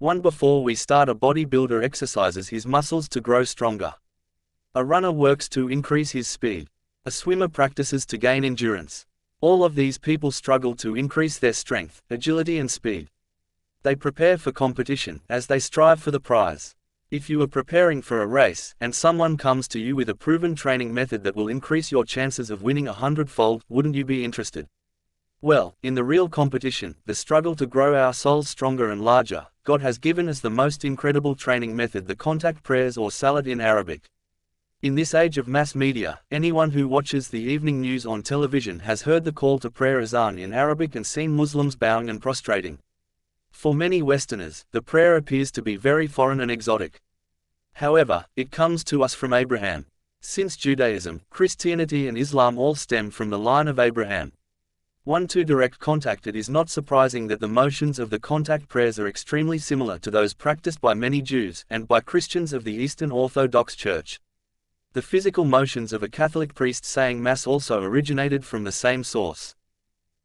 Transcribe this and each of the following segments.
One before we start, a bodybuilder exercises his muscles to grow stronger. A runner works to increase his speed. A swimmer practices to gain endurance. All of these people struggle to increase their strength, agility and speed. They prepare for competition, as they strive for the prize. If you are preparing for a race, and someone comes to you with a proven training method that will increase your chances of winning 100-fold, wouldn't you be interested? Well, in the real competition, the struggle to grow our souls stronger and larger, God has given us the most incredible training method, the contact prayers, or salat in Arabic. In this age of mass media, anyone who watches the evening news on television has heard the call to prayer azan in Arabic and seen Muslims bowing and prostrating. For many Westerners, the prayer appears to be very foreign and exotic. However, it comes to us from Abraham. Since Judaism, Christianity and Islam all stem from the line of Abraham. To direct contact, it is not surprising that the motions of the contact prayers are extremely similar to those practiced by many Jews and by Christians of the Eastern Orthodox Church. The physical motions of a Catholic priest saying Mass also originated from the same source.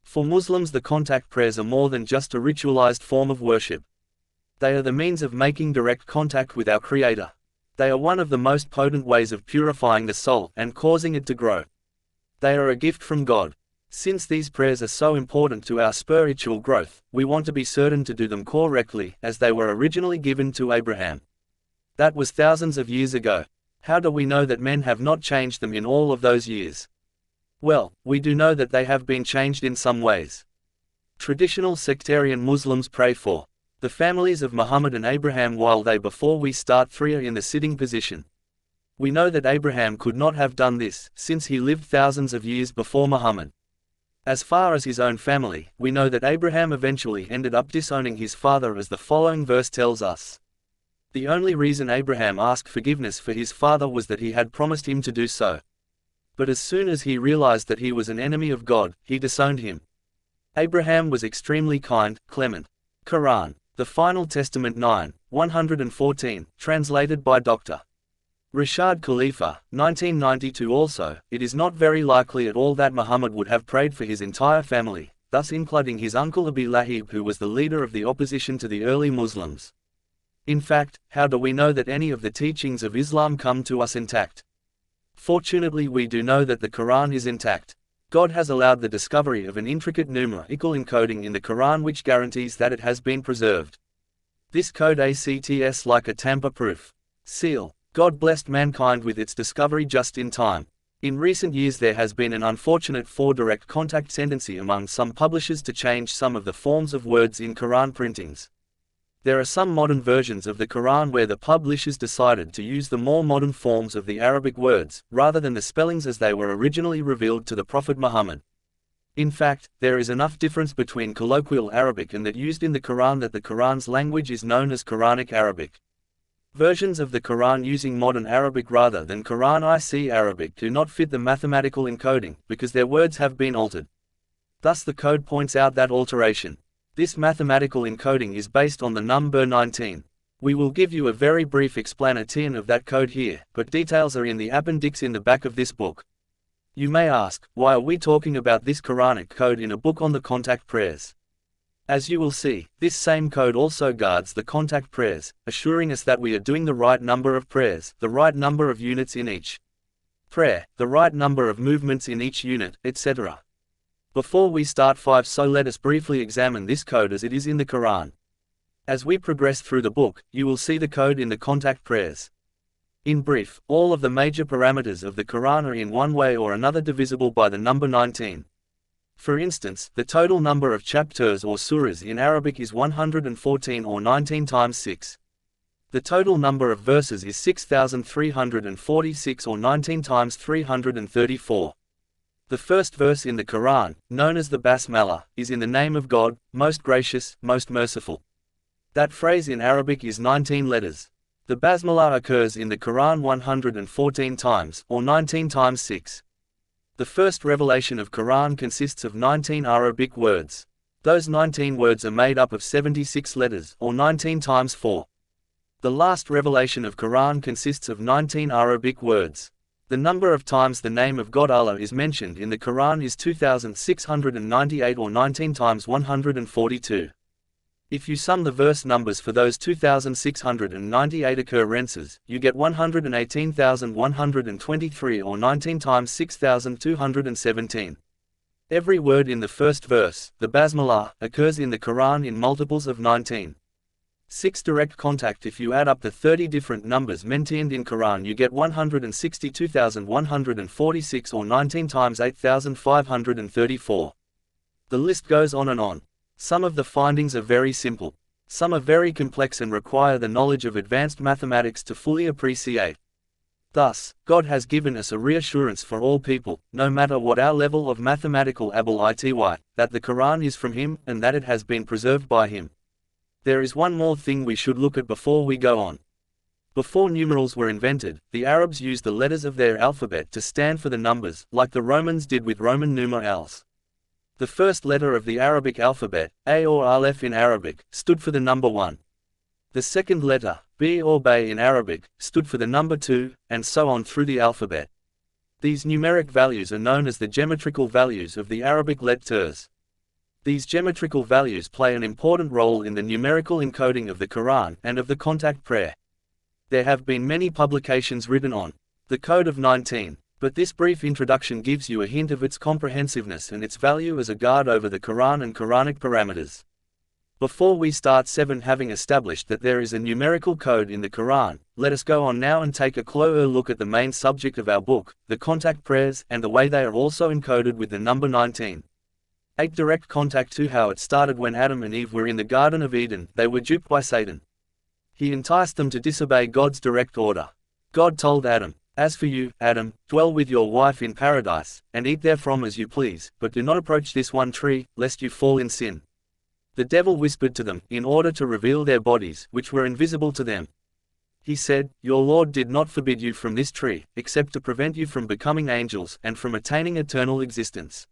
For Muslims, the contact prayers are more than just a ritualized form of worship. They are the means of making direct contact with our Creator. They are one of the most potent ways of purifying the soul and causing it to grow. They are a gift from God. Since these prayers are so important to our spiritual growth, we want to be certain to do them correctly, as they were originally given to Abraham. That was thousands of years ago. How do we know that men have not changed them in all of those years? Well, we do know that they have been changed in some ways. Traditional sectarian Muslims pray for the families of Muhammad and Abraham while they, before we start, three are in the sitting position. We know that Abraham could not have done this, since he lived thousands of years before Muhammad. As far as his own family, we know that Abraham eventually ended up disowning his father, as the following verse tells us. The only reason Abraham asked forgiveness for his father was that he had promised him to do so. But as soon as he realized that he was an enemy of God, he disowned him. Abraham was extremely kind, clement. Quran. The Final Testament 9:114, translated by Dr. Rashad Khalifa, 1992. Also, it is not very likely at all that Muhammad would have prayed for his entire family, thus including his uncle Abi Lahib, who was the leader of the opposition to the early Muslims. In fact, how do we know that any of the teachings of Islam come to us intact? Fortunately, we do know that the Quran is intact. God has allowed the discovery of an intricate numerical encoding in the Quran which guarantees that it has been preserved. This code acts like a tamper-proof seal. God blessed mankind with its discovery just in time. In recent years there has been an unfortunate direct contact tendency among some publishers to change some of the forms of words in Quran printings. There are some modern versions of the Quran where the publishers decided to use the more modern forms of the Arabic words, rather than the spellings as they were originally revealed to the Prophet Muhammad. In fact, there is enough difference between colloquial Arabic and that used in the Quran that the Quran's language is known as Quranic Arabic. Versions of the Quran using modern Arabic rather than Quranic Arabic do not fit the mathematical encoding, because their words have been altered. Thus the code points out that alteration. This mathematical encoding is based on the number 19. We will give you a very brief explanation of that code here, but details are in the appendix in the back of this book. You may ask, why are we talking about this Quranic code in a book on the contact prayers? As you will see, this same code also guards the contact prayers, assuring us that we are doing the right number of prayers, the right number of units in each prayer, the right number of movements in each unit, etc. Before we start 5, so let us briefly examine this code as it is in the Quran. As we progress through the book, you will see the code in the contact prayers. In brief, all of the major parameters of the Quran are in one way or another divisible by the number 19. For instance, the total number of chapters or surahs in Arabic is 114 or 19 times 6. The total number of verses is 6,346 or 19 times 334. The first verse in the Quran, known as the Basmalah, is in the name of God, most gracious, most merciful. That phrase in Arabic is 19 letters. The Basmalah occurs in the Quran 114 times, or 19 times 6. The first revelation of Quran consists of 19 Arabic words. Those 19 words are made up of 76 letters, or 19 times 4. The last revelation of Quran consists of 19 Arabic words. The number of times the name of God Allah is mentioned in the Quran is 2,698 or 19 times 142. If you sum the verse numbers for those 2,698 occurrences, you get 118,123 or 19 times 6,217. Every word in the first verse, the basmalah, occurs in the Quran in multiples of 19. 6 direct contact. If you add up the 30 different numbers mentioned in Quran, you get 162,146 or 19 times 8,534. The list goes on and on. Some of the findings are very simple. Some are very complex and require the knowledge of advanced mathematics to fully appreciate. Thus, God has given us a reassurance for all people, no matter what our level of mathematical ability, that the Quran is from Him and that it has been preserved by Him. There is one more thing we should look at before we go on. Before numerals were invented, the Arabs used the letters of their alphabet to stand for the numbers, like the Romans did with Roman numerals. The first letter of the Arabic alphabet, A or Aleph in Arabic, stood for the number 1. The second letter, B or Bay in Arabic, stood for the number 2, and so on through the alphabet. These numeric values are known as the geometrical values of the Arabic letters. These geometrical values play an important role in the numerical encoding of the Quran and of the contact prayer. There have been many publications written on the Code of 19. But this brief introduction gives you a hint of its comprehensiveness and its value as a guard over the Quran and Quranic parameters. Before we start 7, having established that there is a numerical code in the Quran, let us go on now and take a closer look at the main subject of our book, the contact prayers, and the way they are also encoded with the number 19. 8 direct contact. 2 How it started. When Adam and Eve were in the Garden of Eden, they were duped by Satan. He enticed them to disobey God's direct order. God told Adam, "As for you, Adam, dwell with your wife in paradise, and eat therefrom as you please, but do not approach this one tree, lest you fall in sin." The devil whispered to them, in order to reveal their bodies, which were invisible to them. He said, "Your Lord did not forbid you from this tree, except to prevent you from becoming angels and from attaining eternal existence."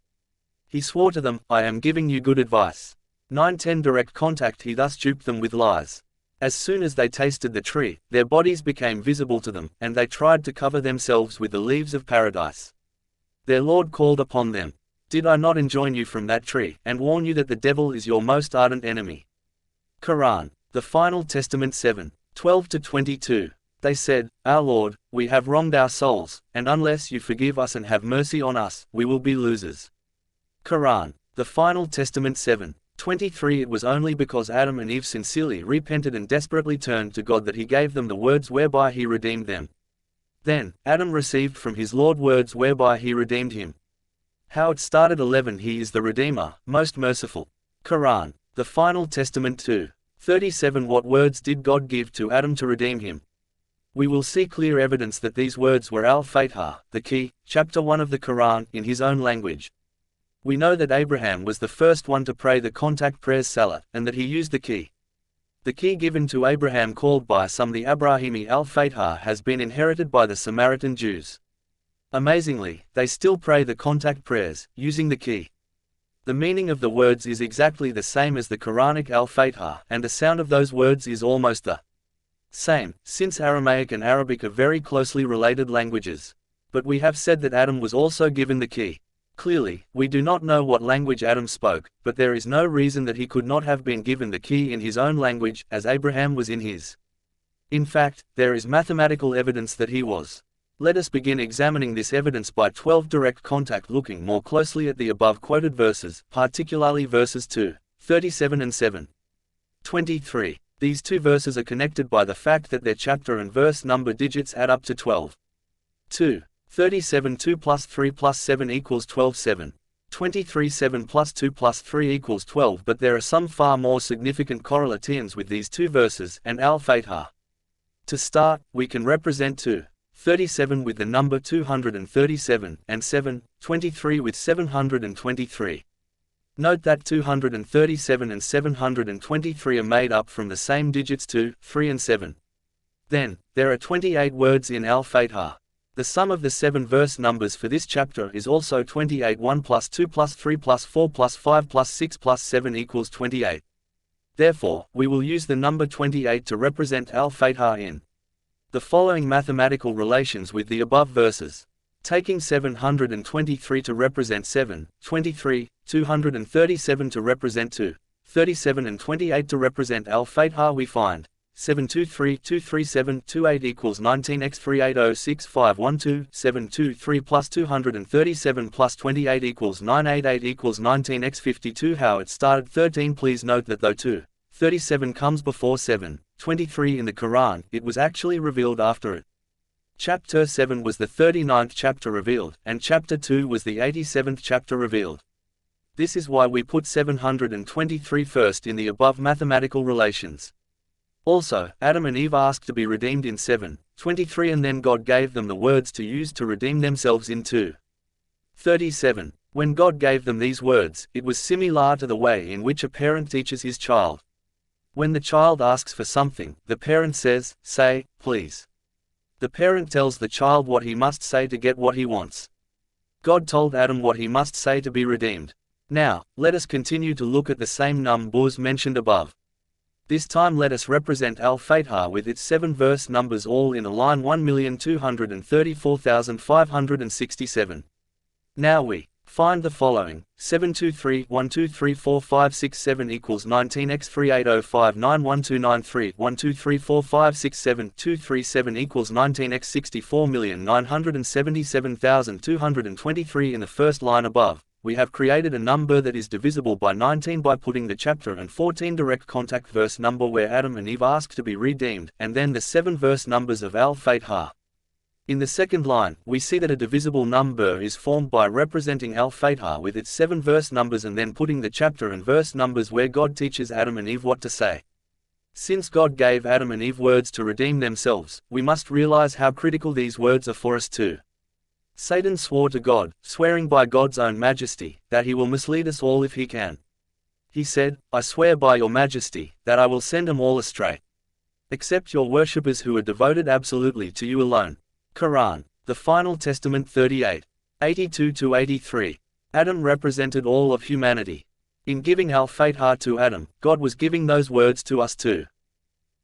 He swore to them, "I am giving you good advice." 9-10 Direct contact. He thus duped them with lies. As soon as they tasted the tree, their bodies became visible to them, and they tried to cover themselves with the leaves of paradise. Their Lord called upon them, "Did I not enjoin you from that tree, and warn you that the devil is your most ardent enemy?" Quran. The Final Testament 7:12-22. They said, "Our Lord, we have wronged our souls, and unless you forgive us and have mercy on us, we will be losers." Quran. The Final Testament 7:23. It was only because Adam and Eve sincerely repented and desperately turned to God that He gave them the words whereby He redeemed them. Then, Adam received from his Lord words whereby He redeemed him. How it started. 11 He is the Redeemer, most merciful. Quran. The Final Testament 2:37. What words did God give to Adam to redeem him? We will see clear evidence that these words were al-Fatiha, the key, chapter 1 of the Quran, in his own language. We know that Abraham was the first one to pray the contact prayers Salat, and that he used the key. The key given to Abraham, called by some the Abrahimi al-Fatiha, has been inherited by the Samaritan Jews. Amazingly, they still pray the contact prayers, using the key. The meaning of the words is exactly the same as the Quranic al-Fatiha, and the sound of those words is almost the same, since Aramaic and Arabic are very closely related languages. But we have said that Adam was also given the key. Clearly, we do not know what language Adam spoke, but there is no reason that he could not have been given the key in his own language, as Abraham was in his. In fact, there is mathematical evidence that he was. Let us begin examining this evidence by 12 direct contact, looking more closely at the above quoted verses, particularly verses 2:37 and 7:23. These two verses are connected by the fact that their chapter and verse number digits add up to 12. 2:37 2 plus 3 plus 7 equals 12 7. 23 7 plus 2 plus 3 equals 12. But there are some far more significant correlations with these two verses and al-Fatiha. To start, we can represent 2:37 with the number 237, and 7:23 with 723. Note that 237 and 723 are made up from the same digits 2, 3 and 7. Then, there are 28 words in al-Fatiha. The sum of the 7 verse numbers for this chapter is also 28. 1 plus 2 plus 3 plus 4 plus 5 plus 6 plus 7 equals 28. Therefore, we will use the number 28 to represent al-Fatiha in the following mathematical relations with the above verses. Taking 723 to represent 7, 23, 237 to represent 2, 37 and 28 to represent al-Fatha. We find 723 237 28 equals 19x 3806 723 plus 237 plus 28 equals 988 equals 19x 52. How it started 13. Please note that though 37 comes before 723 in the Quran, it was actually revealed after it. Chapter 7 was the 39th chapter revealed, and chapter 2 was the 87th chapter revealed. This is why we put 723 first in the above mathematical relations. Also, Adam and Eve asked to be redeemed in 7:23, and then God gave them the words to use to redeem themselves in 2:37. When God gave them these words, it was similar to the way in which a parent teaches his child. When the child asks for something, the parent says, "Say, please." The parent tells the child what he must say to get what he wants. God told Adam what he must say to be redeemed. Now, let us continue to look at the same numbers mentioned above. This time let us represent al-Fatha with its 7 verse numbers all in a line 1,234,567. Now we find the following: 723 1234567 equals 19x 38059129 1234567 237 equals 19x 64,977,223. In the first line above, we have created a number that is divisible by 19 by putting the chapter and 14 direct contact verse number where Adam and Eve asked to be redeemed, and then the 7 verse numbers of al-Fatha. In the second line, we see that a divisible number is formed by representing al-Fatha with its 7 verse numbers and then putting the chapter and verse numbers where God teaches Adam and Eve what to say. Since God gave Adam and Eve words to redeem themselves, we must realize how critical these words are for us too. Satan swore to God, swearing by God's own majesty, that he will mislead us all if he can. He said, "I swear by your majesty, that I will send them all astray, except your worshippers who are devoted absolutely to you alone." Quran, the Final Testament 38. 82-83. Adam represented all of humanity. In giving al-Fatha to Adam, God was giving those words to us too.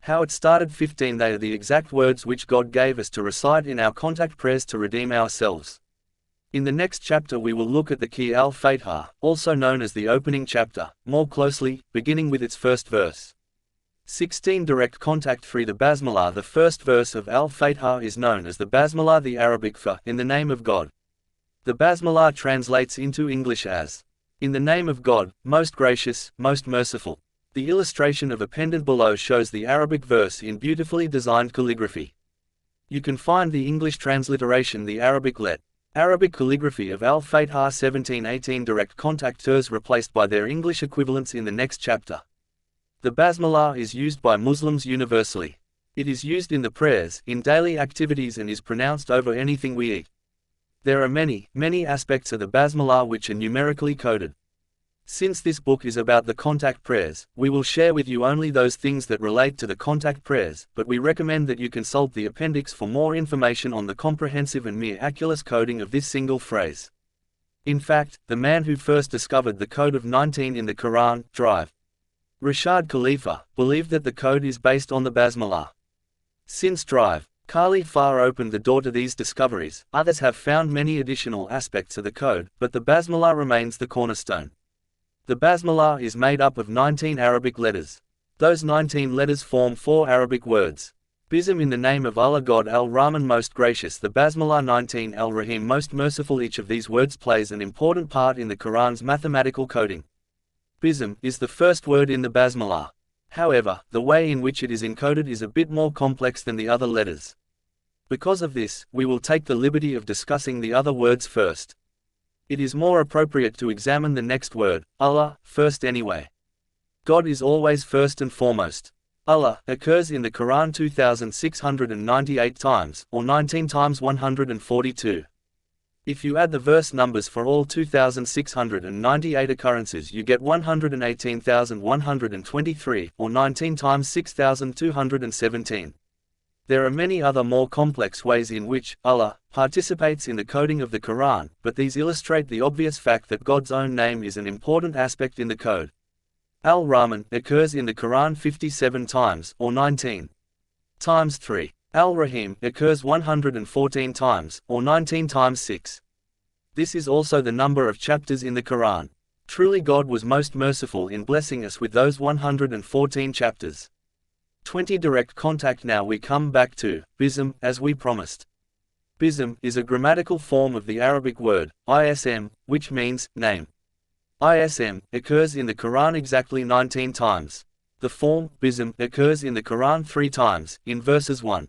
How it started 15. They are the exact words which God gave us to recite in our contact prayers to redeem ourselves. In the next chapter we will look at the key al-Fatha, also known as the opening chapter, more closely, beginning with its first verse. 16. Direct contact 3. The Basmalah. The first verse of al-Fatha is known as the Basmalah, the Arabic for "in the name of God." The Basmalah translates into English as "in the name of God, most gracious, most merciful." The illustration of a pendant below shows the Arabic verse in beautifully designed calligraphy. You can find the English transliteration, the Arabic calligraphy of al-Fatha 1718 direct contactors replaced by their English equivalents in the next chapter. The Basmalah is used by Muslims universally. It is used in the prayers, in daily activities, and is pronounced over anything we eat. There are many aspects of the Basmalah which are numerically coded. Since this book is about the contact prayers, we will share with you only those things that relate to the contact prayers, but we recommend that you consult the appendix for more information on the comprehensive and miraculous coding of this single phrase. In fact, the man who first discovered the code of 19 in the Quran, Rashad Khalifa, believed that the code is based on the Basmalah. Since Khalifa opened the door to these discoveries, others have found many additional aspects of the code, but the Basmalah remains the cornerstone. The Basmalah is made up of 19 Arabic letters. Those 19 letters form 4 Arabic words. Bism, in the name of Allah, God al-Rahman, most gracious. The Basmalah 19, al-Rahim, most merciful. Each of these words plays an important part in the Quran's mathematical coding. Bism is the first word in the Basmalah. However, the way in which it is encoded is a bit more complex than the other letters. Because of this, we will take the liberty of discussing the other words first. It is more appropriate to examine the next word, Allah, first anyway. God is always first and foremost. Allah occurs in the Quran 2698 times, or 19 times 142. If you add the verse numbers for all 2698 occurrences, you get 118,123, or 19 times 6,217. There are many other more complex ways in which Allah participates in the coding of the Quran, but these illustrate the obvious fact that God's own name is an important aspect in the code. Al-Rahman occurs in the Quran 57 times, or 19 times 3. Al-Rahim occurs 114 times, or 19 times 6. This is also the number of chapters in the Quran. Truly God was most merciful in blessing us with those 114 chapters. 20 Direct contact. Now we come back to bism, as we promised. Bism is a grammatical form of the Arabic word ism, which means name. Ism occurs in the Quran exactly 19 times. The form bism occurs in the Quran 3 times, in verses 1,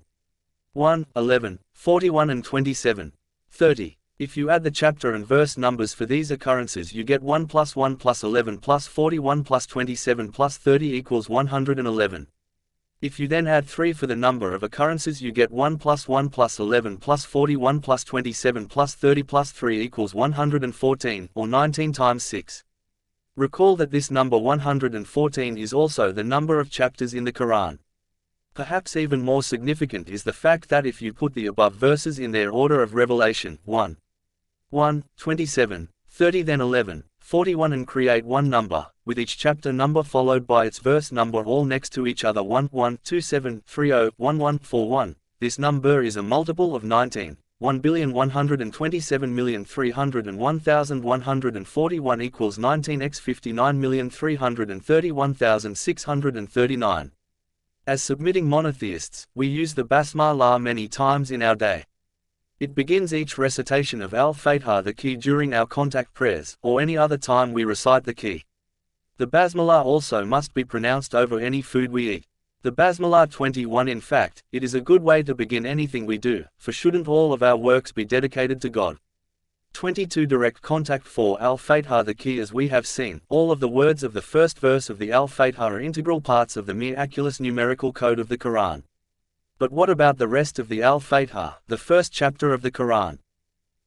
11, 41 and 27, 30. If you add the chapter and verse numbers for these occurrences, you get 1 plus 1 plus 11 plus 41 plus 27 plus 30 equals 111. If you then add 3 for the number of occurrences, you get 1 plus 1 plus 11 plus 41 plus 27 plus 30 plus 3 equals 114, or 19 times 6. Recall that this number 114 is also the number of chapters in the Quran. Perhaps even more significant is the fact that if you put the above verses in their order of revelation, 1, 27, 30 then 11, 41 and create one number, with each chapter number followed by its verse number all next to each other 1, 1, 2, 7, 3, 0, 1, 1, 4, 1. This number is a multiple of 19. 1,127,301,141 equals 19 x 59,331,639. As submitting monotheists, we use the Basmalah many times in our day. It begins each recitation of Al-Fatiha, the key, during our contact prayers, or any other time we recite the key. The Basmalah also must be pronounced over any food we eat. The Basmalah 21. In fact, it is a good way to begin anything we do, for shouldn't all of our works be dedicated to God? 22 Direct contact for Al-Fatiha, the key. As we have seen, all of the words of the first verse of the Al-Fatiha are integral parts of the miraculous numerical code of the Quran. But what about the rest of the Al-Fatiha, the first chapter of the Quran?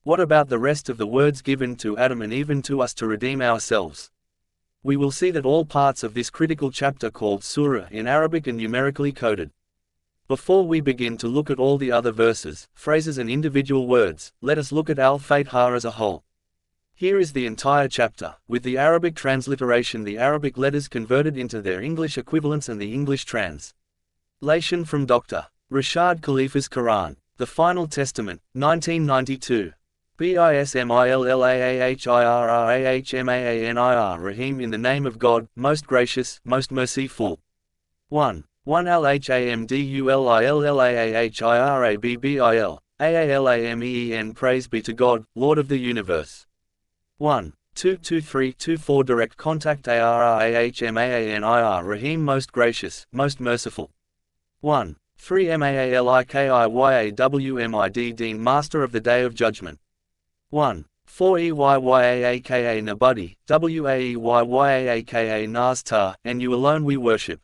What about the rest of the words given to Adam and even to us to redeem ourselves? We will see that all parts of this critical chapter, called surah in Arabic, are numerically coded. Before we begin to look at all the other verses, phrases and individual words, let us look at Al-Fatiha as a whole. Here is the entire chapter, with the Arabic transliteration, the Arabic letters converted into their English equivalents, and the English translation from Dr. Rashad Khalifa's Quran, The Final Testament, 1992. Bismillahirrahmanirrahim. Rahim, in the name of God, most gracious, most merciful. 1. Alhamdulillahirabbil. Praise be to God, Lord of the universe. 1. 2, 2, 3, 2, 4 Direct contact Arrahmanir Rahim, most gracious, most merciful. 1. 3 Malikiyawmid, Deen, Master of the Day of Judgment. 1. 4 Eyyaaka Nabudi, Waeyyaaka Nastar, and you alone we worship.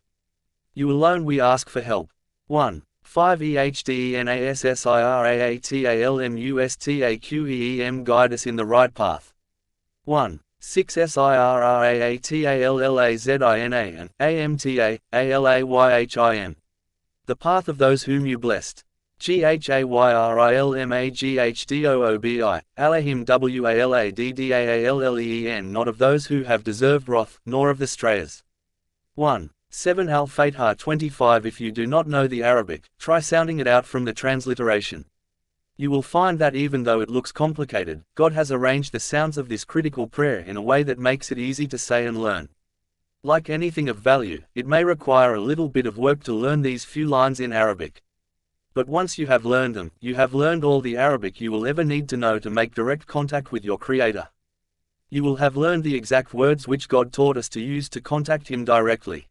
You alone we ask for help. 1. 5 Ehdnassiraatatalmustaqeem, guide us in the right path. 1. 6 Siraataallazina and Amta, Alayhim, the path of those whom you blessed. Ghayrilmaghdoobi, Alayhim Waladdaalen, not of those who have deserved wrath, nor of the strayers. 1. 7 Al-Fatiha 25. If you do not know the Arabic, try sounding it out from the transliteration. You will find that even though it looks complicated, God has arranged the sounds of this critical prayer in a way that makes it easy to say and learn. Like anything of value, it may require a little bit of work to learn these few lines in Arabic. But once you have learned them, you have learned all the Arabic you will ever need to know to make direct contact with your Creator. You will have learned the exact words which God taught us to use to contact Him directly.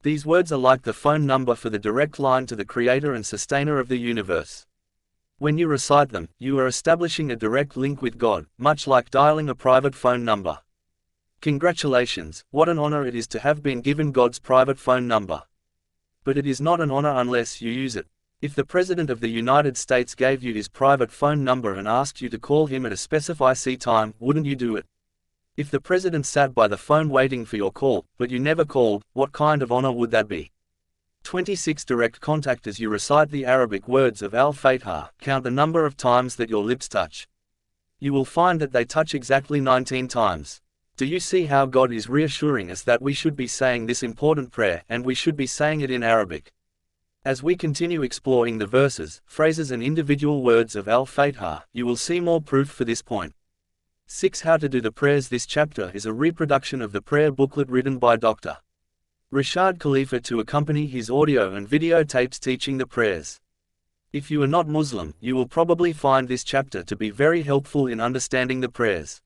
These words are like the phone number for the direct line to the Creator and Sustainer of the universe. When you recite them, you are establishing a direct link with God, much like dialing a private phone number. Congratulations, what an honor it is to have been given God's private phone number. But it is not an honor unless you use it. If the President of the United States gave you his private phone number and asked you to call him at a specified time, wouldn't you do it? If the President sat by the phone waiting for your call, but you never called, what kind of honor would that be? 26 Direct contact. As you recite the Arabic words of Al-Fatiha, count the number of times that your lips touch. You will find that they touch exactly 19 times. Do you see how God is reassuring us that we should be saying this important prayer, and we should be saying it in Arabic? As we continue exploring the verses, phrases and individual words of Al-Fatiha, you will see more proof for this point. 6. How to do the prayers. This chapter is a reproduction of the prayer booklet written by Dr. Rashad Khalifa to accompany his audio and video tapes teaching the prayers. If you are not Muslim, you will probably find this chapter to be very helpful in understanding the prayers.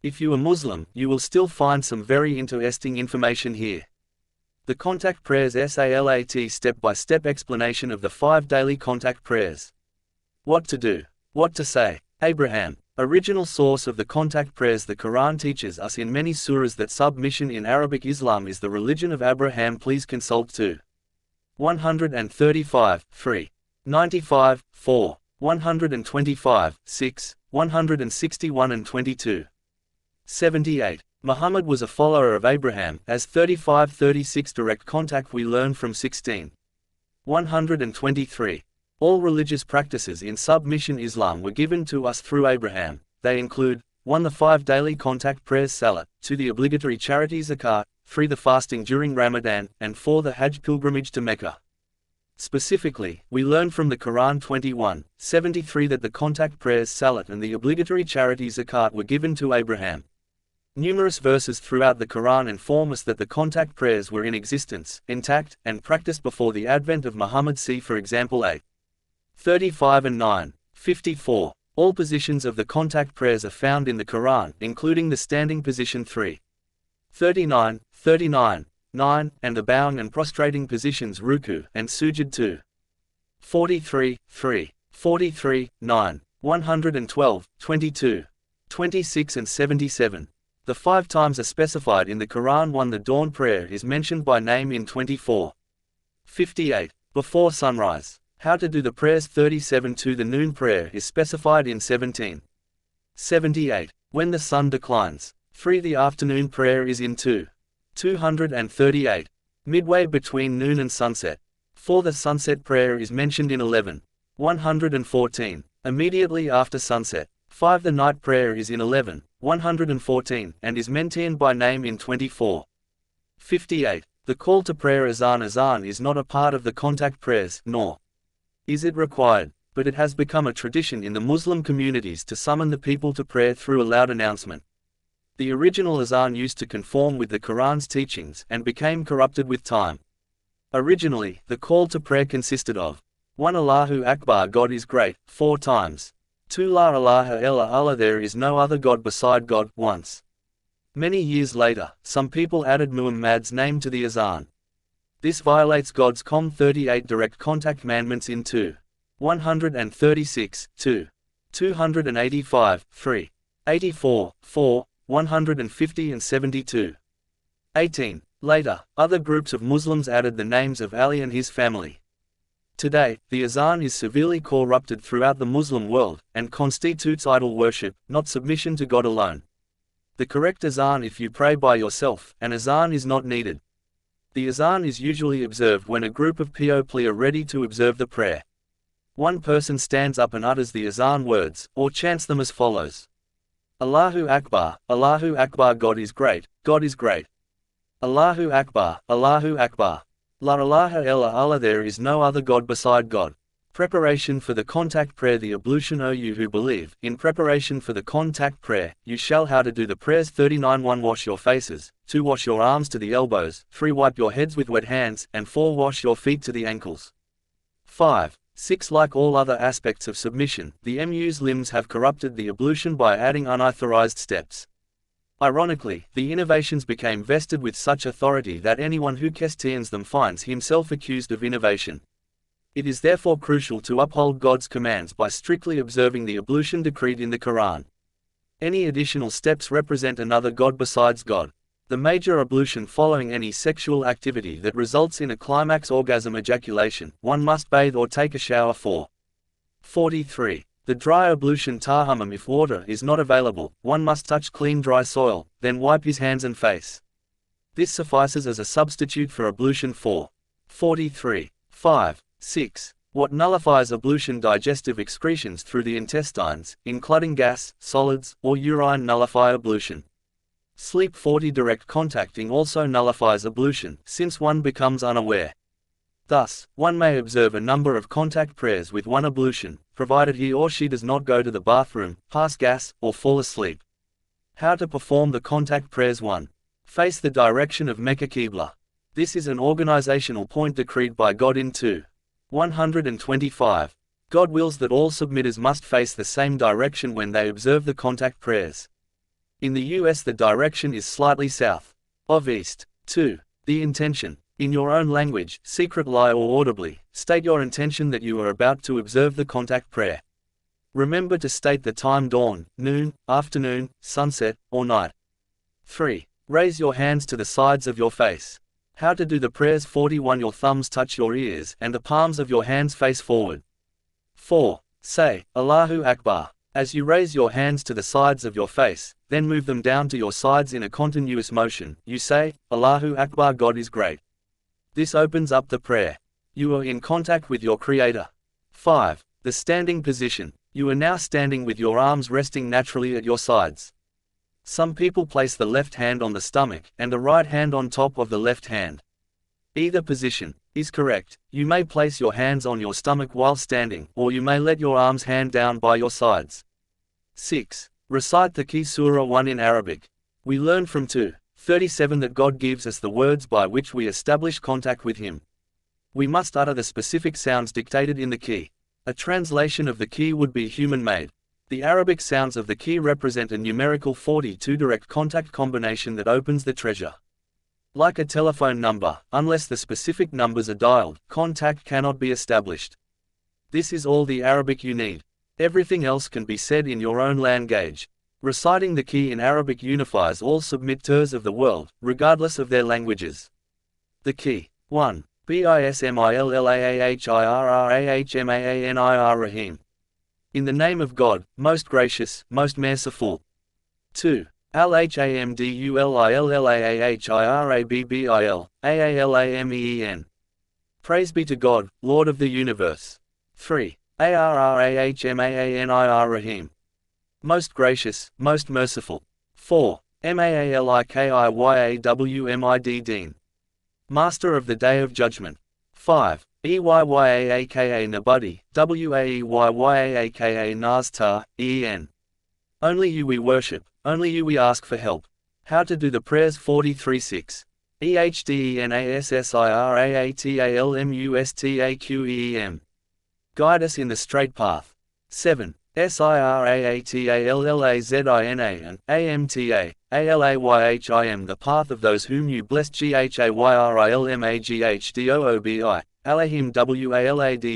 If you are Muslim, you will still find some very interesting information here. The Contact Prayers SALAT step-by-step explanation of the 5 daily contact prayers. What to do. What to say. Abraham. Original source of the contact prayers. The Quran teaches us in many surahs that submission in Arabic Islam is the religion of Abraham. Please consult 2. 135, 3. 95, 4. 125, 6. 161 and 22. 78. Muhammad was a follower of Abraham, as 35-36. Direct contact we learn from 16. 123. All religious practices in submission Islam were given to us through Abraham. They include 1. The 5 daily contact prayers Salat, 2. The obligatory charity Zakat, 3. The fasting during Ramadan, and 4. The Hajj pilgrimage to Mecca. Specifically, we learn from the Quran 21:73 that the contact prayers Salat and the obligatory charity Zakat were given to Abraham. Numerous verses throughout the Quran inform us that the contact prayers were in existence, intact, and practiced before the advent of Muhammad. See for example 8:35 and 9:54. All positions of the contact prayers are found in the Quran, including the standing position 3:39, 39, 9, and the bowing and prostrating positions Ruku and Sujud 2:43, 3, 43, 9, 112, 22, 26 and 77. The 5 times are specified in the Quran. 1. The dawn prayer is mentioned by name in 24:58. Before sunrise. How to do the prayers. 37. 2. The noon prayer is specified in 17:78. When the sun declines. 3. The afternoon prayer is in 2:38. Midway between noon and sunset. 4. The sunset prayer is mentioned in 11:114. Immediately after sunset. 5. The night prayer is in 11:114, and is mentioned by name in 24:58. The call to prayer Azan is not a part of the contact prayers, nor is it required, but it has become a tradition in the Muslim communities to summon the people to prayer through a loud announcement. The original Azan used to conform with the Quran's teachings and became corrupted with time. Originally, the call to prayer consisted of 1. Allahu Akbar, God is great, 4 times. 2. La ilaha illa Allah, there is no other God beside God, once. Many years later, some people added Muhammad's name to the Azan. This violates God's Com 38 direct contact commandments in 2:136, 2:285, 3:84, 4, 150 and 72. 18. Later, other groups of Muslims added the names of Ali and his family. Today, the Azan is severely corrupted throughout the Muslim world, and constitutes idol worship, not submission to God alone. The correct Azan if you pray by yourself, an Azan is not needed. The Azan is usually observed when a group of people are ready to observe the prayer. One person stands up and utters the Azan words, or chants them as follows. Allahu Akbar, Allahu Akbar, God is great, God is great. Allahu Akbar, Allahu Akbar. La ilaha illa Allah, there is no other God beside God. Preparation for the contact prayer. The ablution. O you who believe, in preparation for the contact prayer, you shall how to do the prayers. 39. 1. Wash your faces, 2. Wash your arms to the elbows, 3. Wipe your heads with wet hands, and 4. Wash your feet to the ankles. 5. 6. Like all other aspects of submission, the Muslims have corrupted the ablution by adding unauthorized steps. Ironically, the innovations became vested with such authority that anyone who questions them finds himself accused of innovation. It is therefore crucial to uphold God's commands by strictly observing the ablution decreed in the Quran. Any additional steps represent another God besides God. The major ablution following any sexual activity that results in a climax orgasm ejaculation, one must bathe or take a shower for. 43. The dry ablution tahammum. If water is not available, one must touch clean dry soil, then wipe his hands and face. This suffices as a substitute for ablution for. 43. 5. 6. What nullifies ablution? Digestive excretions through the intestines, including gas, solids, or urine nullify ablution. Sleep. 40. Direct contacting also nullifies ablution, since one becomes unaware. Thus, one may observe a number of contact prayers with one ablution, provided he or she does not go to the bathroom, pass gas, or fall asleep. How to perform the contact prayers. 1. Face the direction of Mecca Qibla. This is an organizational point decreed by God in 125. God wills that all submitters must face the same direction when they observe the contact prayers. In the US, the direction is slightly south of east. 2. The intention. In your own language, secretly or audibly, state your intention that you are about to observe the contact prayer. Remember to state the time: dawn, noon, afternoon, sunset, or night. 3. Raise your hands to the sides of your face. How to do the prayers. 41. Your thumbs touch your ears and the palms of your hands face forward. 4. Say, Allahu Akbar, as you raise your hands to the sides of your face, then move them down to your sides in a continuous motion. You say, Allahu Akbar, God is great. This opens up the prayer. You are in contact with your Creator. 5. The standing position. You are now standing with your arms resting naturally at your sides. Some people place the left hand on the stomach and the right hand on top of the left hand. Either position is correct. You may place your hands on your stomach while standing, or you may let your arms hang down by your sides. 6. Recite the Key Surah 1 in Arabic. We learn from 2:37 that God gives us the words by which we establish contact with Him. We must utter the specific sounds dictated in the key. A translation of the key would be human-made. The Arabic sounds of the key represent a numerical 42 direct contact combination that opens the treasure. Like a telephone number, unless the specific numbers are dialed, contact cannot be established. This is all the Arabic you need. Everything else can be said in your own language. Reciting the key in Arabic unifies all submitters of the world, regardless of their languages. The key. 1. Bismillahirrahmanirrahim. Rahim. In the name of God, most gracious, most merciful. 2. Alhamdulillahirabbil. Praise be to God, Lord of the universe. 3. Arrahmanir. Most gracious, most merciful. 4. Malikiyawmid. Master of the Day of Judgment. 5. Eyyaaka Nabudi, Waeyyaaka Nastar, En. Only you we worship, only you we ask for help. How to do the prayers. 43:6. Ehdeenassiraatatalmustaqeem. Guide us in the straight path. 7. Siraatallazina and amta, alayhim, the path of those whom you blessed. Ghayrilmaghdoobi, alayhim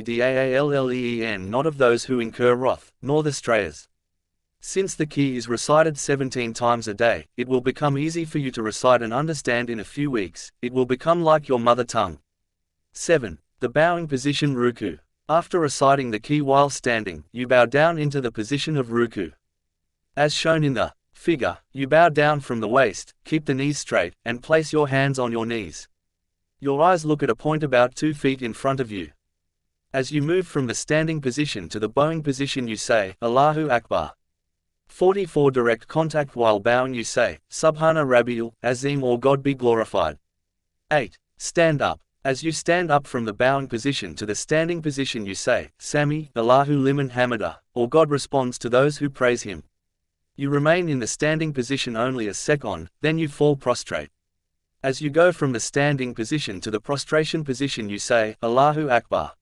waladdaalen, not of those who incur wrath, nor the strayers. Since the key is recited 17 times a day, it will become easy for you to recite and understand in a few weeks. It will become like your mother tongue. 7. The bowing position. Ruku. After reciting the key while standing, you bow down into the position of ruku. As shown in the figure, you bow down from the waist, keep the knees straight, and place your hands on your knees. Your eyes look at a point about 2 feet in front of you. As you move from the standing position to the bowing position, you say, Allahu Akbar. 44. Direct contact. While bowing, you say, Subhana Rabbil Azim, or God be glorified. 8. Stand up. As you stand up from the bowing position to the standing position, you say, Sami Allahu liman hamida, or God responds to those who praise Him. You remain in the standing position only a second, then you fall prostrate. As you go from the standing position to the prostration position, you say, Allahu Akbar.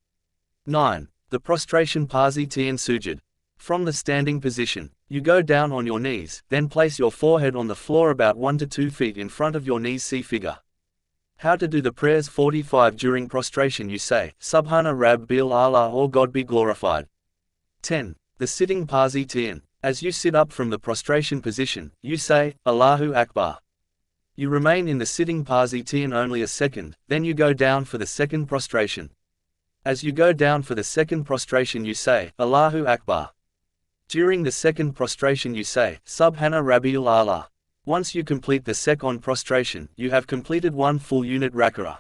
9. The prostration. Parsi Tian Sujud. From the standing position, you go down on your knees, then place your forehead on the floor about 1 to 2 feet in front of your knees. See figure. How to do the prayers. 45. During prostration, you say, Subhana Rabbil Allah, or God be glorified. 10. The sitting. Parsi Tian. As you sit up from the prostration position, you say, Allahu Akbar. You remain in the sitting Parsi Tian only a second, then you go down for the second prostration. As you go down for the second prostration, you say, Allahu Akbar. During the second prostration, you say, Subhana Rabbil Allah. Once you complete the second prostration, you have completed one full unit rak'ah.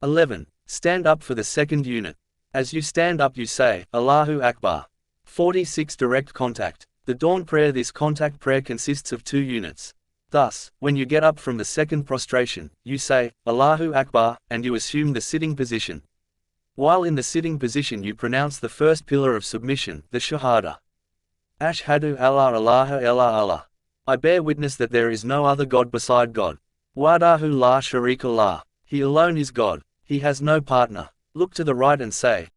11. Stand up for the second unit. As you stand up, you say, Allahu Akbar. 46. Direct contact. The dawn prayer. This contact prayer consists of 2 units. Thus, when you get up from the second prostration, you say, Allahu Akbar, and you assume the sitting position. While in the sitting position, you pronounce the first pillar of submission, the Shahada. Ashhadu alla ilaha illa Allah. I bear witness that there is no other God beside God. Wahdahu la sharika lah. He alone is God. He has no partner. Look to the right and say,